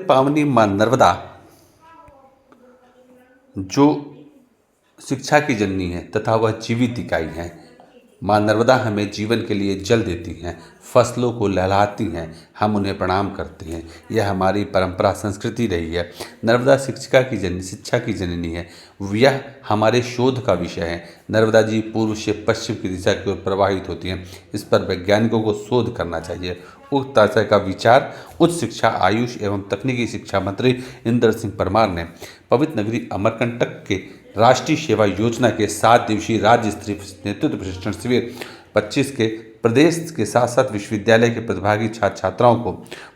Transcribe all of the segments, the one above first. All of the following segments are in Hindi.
पावनी मां नर्मदा जो शिक्षा की जननी है तथा वह जीवित इकाई है। मां नर्मदा हमें जीवन के लिए जल देती हैं, फसलों को लहलाती हैं, हम उन्हें प्रणाम करते हैं। यह हमारी परंपरा संस्कृति रही है। नर्मदा शिक्षा की जननी है। यह हमारे शोध का विषय है। नर्मदा जी पूर्व से पश्चिम की दिशा की ओर प्रवाहित होती हैं। इस पर वैज्ञानिकों को शोध करना चाहिए। उक्त आशय का विचार उच्च शिक्षा, आयुष एवं तकनीकी शिक्षा मंत्री इंदर सिंह परमार ने पवित्र नगरी अमरकंटक के राष्ट्रीय सेवा योजना के 7 दिवसीय राज्य स्तरीय नेतृत्व प्रशिक्षण शिविर 25 के प्रदेश के साथ साथ विश्वविद्यालय के प्रतिभागी छात्र छात्राओं को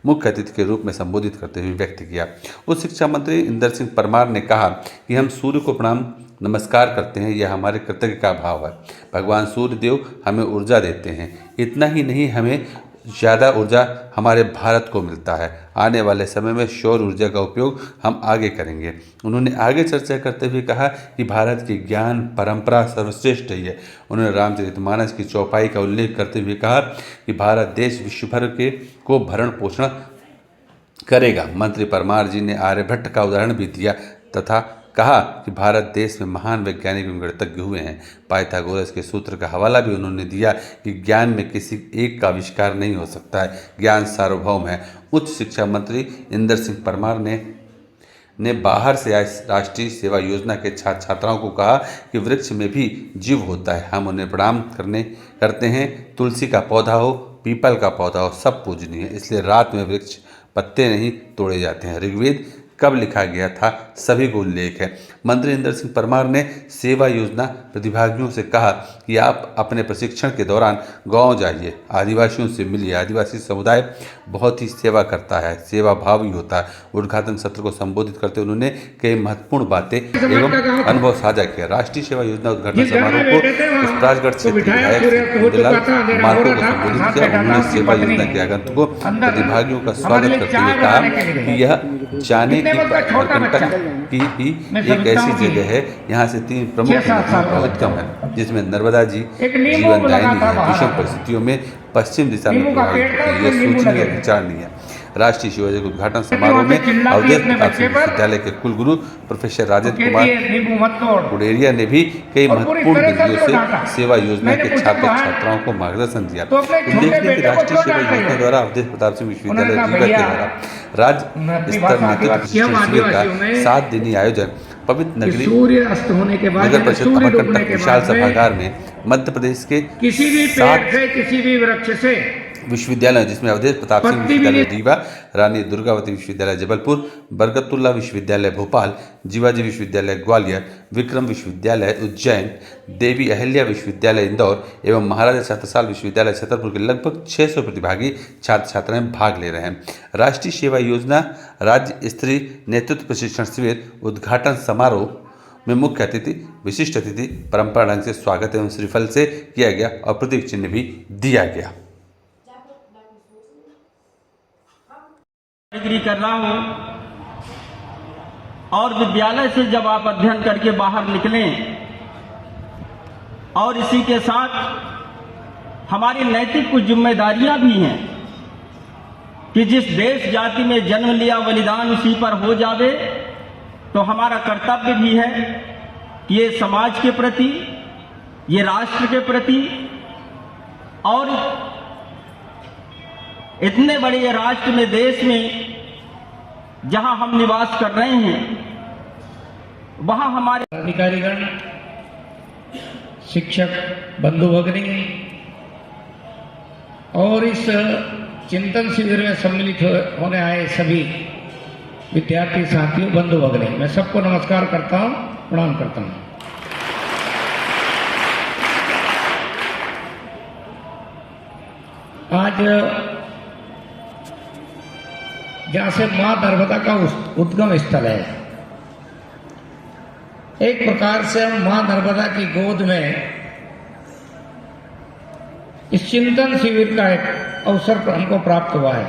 मुख्य अतिथि के रूप में संबोधित करते हुए व्यक्त किया। उच्च शिक्षा मंत्री इंदर सिंह परमार ने कहा कि हम सूर्य को प्रणाम नमस्कार करते हैं, यह हमारे कृतज्ञ का भाव है। भगवान सूर्य देव हमें ऊर्जा देते हैं। इतना ही नहीं, हमें ज़्यादा ऊर्जा हमारे भारत को मिलता है। आने वाले समय में सौर ऊर्जा का उपयोग हम आगे करेंगे। उन्होंने आगे चर्चा करते हुए कहा कि भारत की ज्ञान परंपरा सर्वश्रेष्ठ है। उन्होंने रामचरितमानस की चौपाई का उल्लेख करते हुए कहा कि भारत देश विश्व भर के को भरण पोषण करेगा। मंत्री परमार जी ने आर्यभट्ट का उदाहरण भी दिया तथा कहा कि भारत देश में महान वैज्ञानिक एवं गणितज्ञ हुए हैं। पाइथागोरस के सूत्र का हवाला भी उन्होंने दिया कि ज्ञान में किसी एक का आविष्कार नहीं हो सकता है, ज्ञान सार्वभौम है। उच्च शिक्षा मंत्री इंदर सिंह परमार ने बाहर से आए राष्ट्रीय सेवा योजना के छात्र छात्राओं को कहा कि वृक्ष में भी जीव होता है, हम उन्हें प्रणाम करते हैं। तुलसी का पौधा हो, पीपल का पौधा हो, सब पूजनीय है, इसलिए रात में वृक्ष पत्ते नहीं तोड़े जाते हैं। ऋग्वेद कब लिखा गया था, सभी को उल्लेख है। मंत्री इंदर सिंह परमार ने सेवा योजना प्रतिभागियों से कहा कि आप अपने प्रशिक्षण के दौरान गांव जाइए, आदिवासियों से मिलिए। आदिवासी समुदाय बहुत ही सेवा करता है, सेवा भावी होता है। उद्घाटन सत्र को संबोधित करते उन्होंने कई महत्वपूर्ण बातें एवं अनुभव साझा किया। राष्ट्रीय सेवा योजना उद्घाटन समारोह को पुष्पराजगढ़ क्षेत्र विधायक मोतीलाल मार्को को संबोधित किया। उन्होंने सेवा योजना के आगंतुकों प्रतिभागियों का स्वागत करते हुए कहा कि यह जाने की अमरकंटक की ही एक ऐसी जगह है, यहाँ से 3 प्रमुख नदियों का उद्गम है, जिसमें नर्मदा जी जीवनदायिनी है। विषम परिस्थितियों में पश्चिम दिशा में प्रवाहित होती है, यह सोचनीय या विचारणीय है। राष्ट्रीय सेवा योजना के उद्घाटन समारोह में अवधेश प्रताप सिंह विश्वविद्यालय के कुलगुरु प्रोफेसर राजेंद्र कुमार गुडेरिया ने भी कई महत्वपूर्ण विधियों से सेवा योजना के छात्र छात्राओं को मार्गदर्शन दिया। उल्लेखनीय कि राष्ट्रीय सेवा योजना द्वारा अवधेश प्रताप सिंह विश्वविद्यालय रीवा के द्वारा राज्य स्तर नेतृत्व प्रशिक्षण शिविर का 7 दिनी आयोजन पवित्र नगरी नगर परिषद अमरकंटक विशाल सभागार में मध्य प्रदेश के किसी भी वृक्ष से विश्वविद्यालय, जिसमें अवधेश प्रताप सिंह विश्वविद्यालय रीवा, रानी दुर्गावती विश्वविद्यालय जबलपुर, बरकतुल्ला विश्वविद्यालय भोपाल, जीवाजी विश्वविद्यालय ग्वालियर, विक्रम विश्वविद्यालय उज्जैन, देवी अहिल्या विश्वविद्यालय इंदौर एवं महाराजा छत्रसाल विश्वविद्यालय छतरपुर के लगभग 600 प्रतिभागी छात्र छात्राएं भाग ले रहे हैं। राष्ट्रीय सेवा योजना राज्य स्तरीय नेतृत्व प्रशिक्षण शिविर उद्घाटन समारोह में मुख्य अतिथि, विशिष्ट अतिथि परंपरा ढंग से स्वागत एवं श्रीफल से किया गया और प्रतीक चिन्ह भी दिया गया। डिग्री कर रहा हूं और विद्यालय से जब आप अध्ययन करके बाहर निकलें और इसी के साथ हमारी नैतिक कुछ जिम्मेदारियां भी हैं कि जिस देश जाति में जन्म लिया बलिदान उसी पर हो जावे, तो हमारा कर्तव्य भी है कि ये समाज के प्रति, ये राष्ट्र के प्रति और इतने बड़े राष्ट्र में, देश में जहां हम निवास कर रहे हैं, वहां हमारे अधिकारीगण, शिक्षक बंधु भगिनी और इस चिंतन शिविर में सम्मिलित होने आए सभी विद्यार्थी साथियों, बंधु भगिनी, मैं सबको नमस्कार करता हूं, प्रणाम करता हूं। आज जहां से मां नर्मदा का उद्गम स्थल है, एक प्रकार से हम मां नर्मदा की गोद में इस चिंतन शिविर का एक अवसर हमको प्राप्त हुआ है।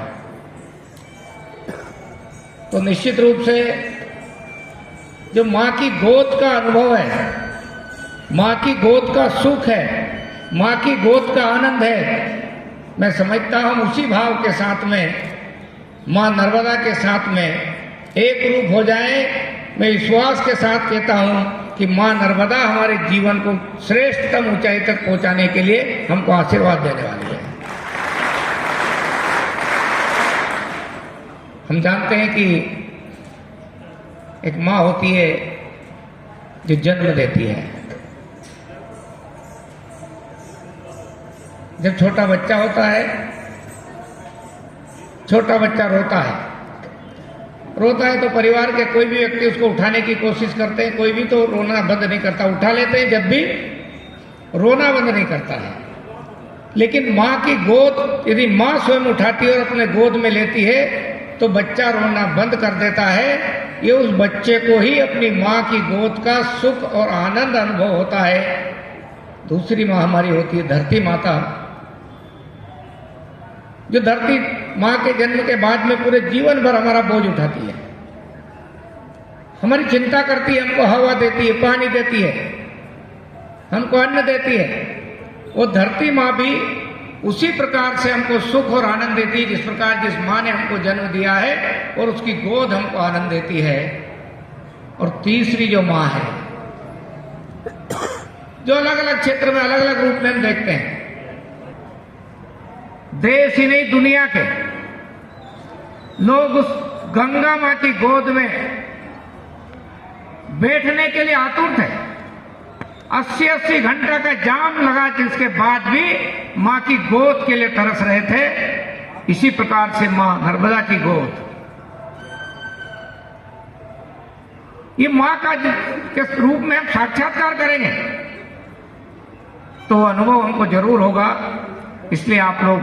तो निश्चित रूप से जो मां की गोद का अनुभव है, मां की गोद का सुख है, मां की गोद का आनंद है, मैं समझता हूं उसी भाव के साथ में मां नर्मदा के साथ में एक रूप हो जाएं। मैं विश्वास के साथ कहता हूं कि मां नर्मदा हमारे जीवन को श्रेष्ठतम ऊंचाई तक पहुंचाने के लिए हमको आशीर्वाद देने वाली है। हम जानते हैं कि एक मां होती है जो जन्म देती है। जब छोटा बच्चा होता है, छोटा बच्चा रोता है तो परिवार के कोई भी व्यक्ति उसको उठाने की कोशिश करते हैं। कोई भी तो रोना बंद नहीं करता, उठा लेते हैं, जब भी रोना बंद नहीं करता है। लेकिन मां की गोद यदि मां स्वयं उठाती है और अपने गोद में लेती है तो बच्चा रोना बंद कर देता है। ये उस बच्चे को ही अपनी मां की गोद का सुख और आनंद अनुभव होता है। दूसरी मां हमारी होती है धरती माता, जो धरती मां के जन्म के बाद में पूरे जीवन भर हमारा बोझ उठाती है, हमारी चिंता करती है, हमको हवा देती है, पानी देती है, हमको अन्न देती है। वो धरती मां भी उसी प्रकार से हमको सुख और आनंद देती है जिस प्रकार जिस मां ने हमको जन्म दिया है और उसकी गोद हमको आनंद देती है। और तीसरी जो मां है, जो अलग अलग क्षेत्र में अलग अलग रूप में हम देखते हैं, देश ही नहीं दुनिया के लोग उस गंगा मां की गोद में बैठने के लिए आतुर थे। 80-80 घंटा का जाम लगा, जिसके बाद भी मां की गोद के लिए तरस रहे थे। इसी प्रकार से मां नर्मदा की गोद, ये मां का के रूप में हम साक्षात्कार करेंगे तो अनुभव हमको जरूर होगा। इसलिए आप लोग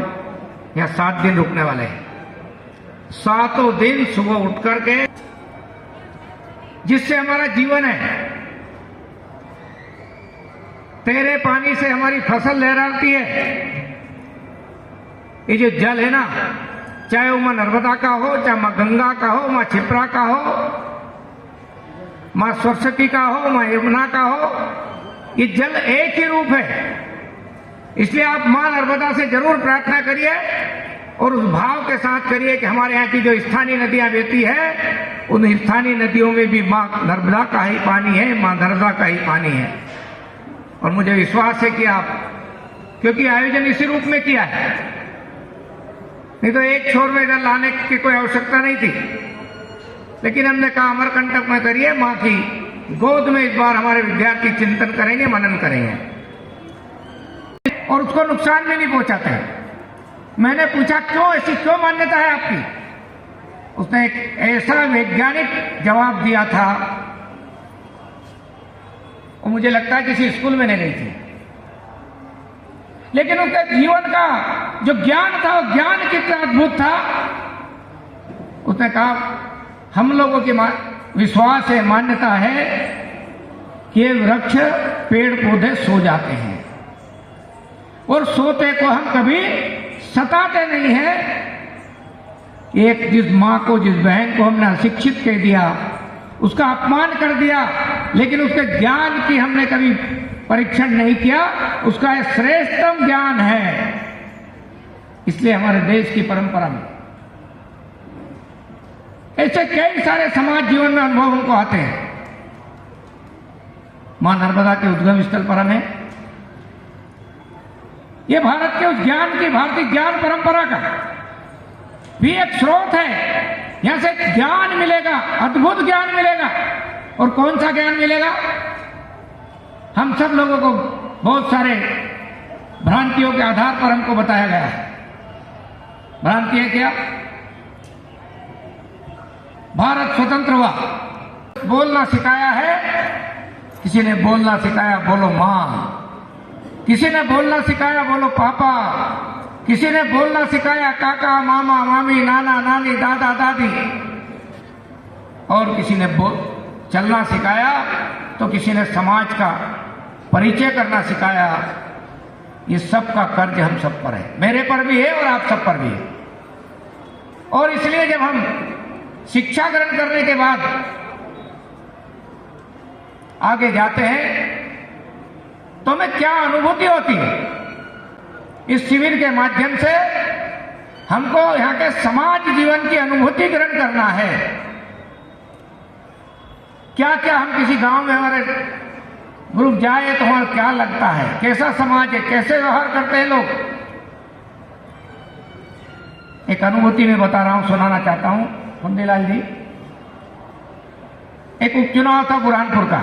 यहाँ 7 दिन रुकने वाले हैं। 7 दिन सुबह उठ करके, जिससे हमारा जीवन है, तेरे पानी से हमारी फसल लहराती है। ये जो जल है ना, चाहे वो मां नर्मदा का हो, चाहे मां गंगा का हो, मां क्षिप्रा का हो, मां सरस्वती का हो, मां यमुना का हो, ये जल एक ही रूप है। इसलिए आप मां नर्मदा से जरूर प्रार्थना करिए और उस भाव के साथ करिए कि हमारे यहाँ की जो स्थानीय नदियां बहती है, उन स्थानीय नदियों में भी मां नर्मदा का ही पानी है, मां नर्मदा का ही पानी है। और मुझे विश्वास है कि आप, क्योंकि आयोजन इसी रूप में किया है, नहीं तो एक छोर में इधर लाने की कोई आवश्यकता नहीं थी। लेकिन हमने कहा अमरकंटक में करिए, मां की गोद में इस बार हमारे विद्यार्थी चिंतन करेंगे, मनन करेंगे और उसको नुकसान भी नहीं पहुंचाते हैं। मैंने पूछा क्यों मान्यता है आपकी? उसने एक ऐसा वैज्ञानिक जवाब दिया था, और मुझे लगता है किसी स्कूल में नहीं गई थी, लेकिन उसके जीवन का जो ज्ञान था, वो ज्ञान कितना अद्भुत था। उसने कहा हम लोगों की विश्वास है, मान्यता है कि ये वृक्ष पेड़ पौधे सो जाते हैं और सोते को हम कभी सताते नहीं है। एक जिस मां को, जिस बहन को हमने अशिक्षित कह दिया, उसका अपमान कर दिया, लेकिन उसके ज्ञान की हमने कभी परीक्षण नहीं किया, उसका एक श्रेष्ठतम ज्ञान है। इसलिए हमारे देश की परंपरा में ऐसे कई सारे समाज जीवन में अनुभव हमको आते हैं। मां नर्मदा के उद्गम स्थल पर हमें, ये भारत के उस ज्ञान की, भारतीय ज्ञान परंपरा का भी एक स्रोत है। यहां से ज्ञान मिलेगा, अद्भुत ज्ञान मिलेगा। और कौन सा ज्ञान मिलेगा? हम सब लोगों को बहुत सारे भ्रांतियों के आधार पर हमको बताया गया है। भ्रांति है क्या? भारत स्वतंत्र हुआ, बोलना सिखाया है, किसी ने बोलना सिखाया बोलो मां, किसी ने बोलना सिखाया बोलो पापा, किसी ने बोलना सिखाया काका मामा मामी नाना नानी दादा दादी, और किसी ने चलना सिखाया तो किसी ने समाज का परिचय करना सिखाया। ये सब का कर्ज हम सब पर है, मेरे पर भी है और आप सब पर भी है। और इसलिए जब हम शिक्षा ग्रहण करने के बाद आगे जाते हैं तो हमें क्या अनुभूति होती है? इस शिविर के माध्यम से हमको यहाँ के समाज जीवन की अनुभूति ग्रहण करना है। क्या क्या हम किसी गांव में हमारे ग्रुप जाए तो वहां क्या लगता है, कैसा समाज है, कैसे व्यवहार करते हैं लोग। एक अनुभूति में बता रहा हूं, सुनाना चाहता हूं कुंदीलाल जी। एक उपचुनाव था बुरहानपुर का,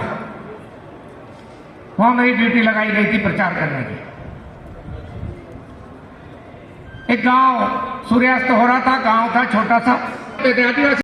वहां मेरी ड्यूटी लगाई गई थी प्रचार करने की। एक गांव सूर्यास्त हो रहा था, गांव था छोटा सा, आदिवासी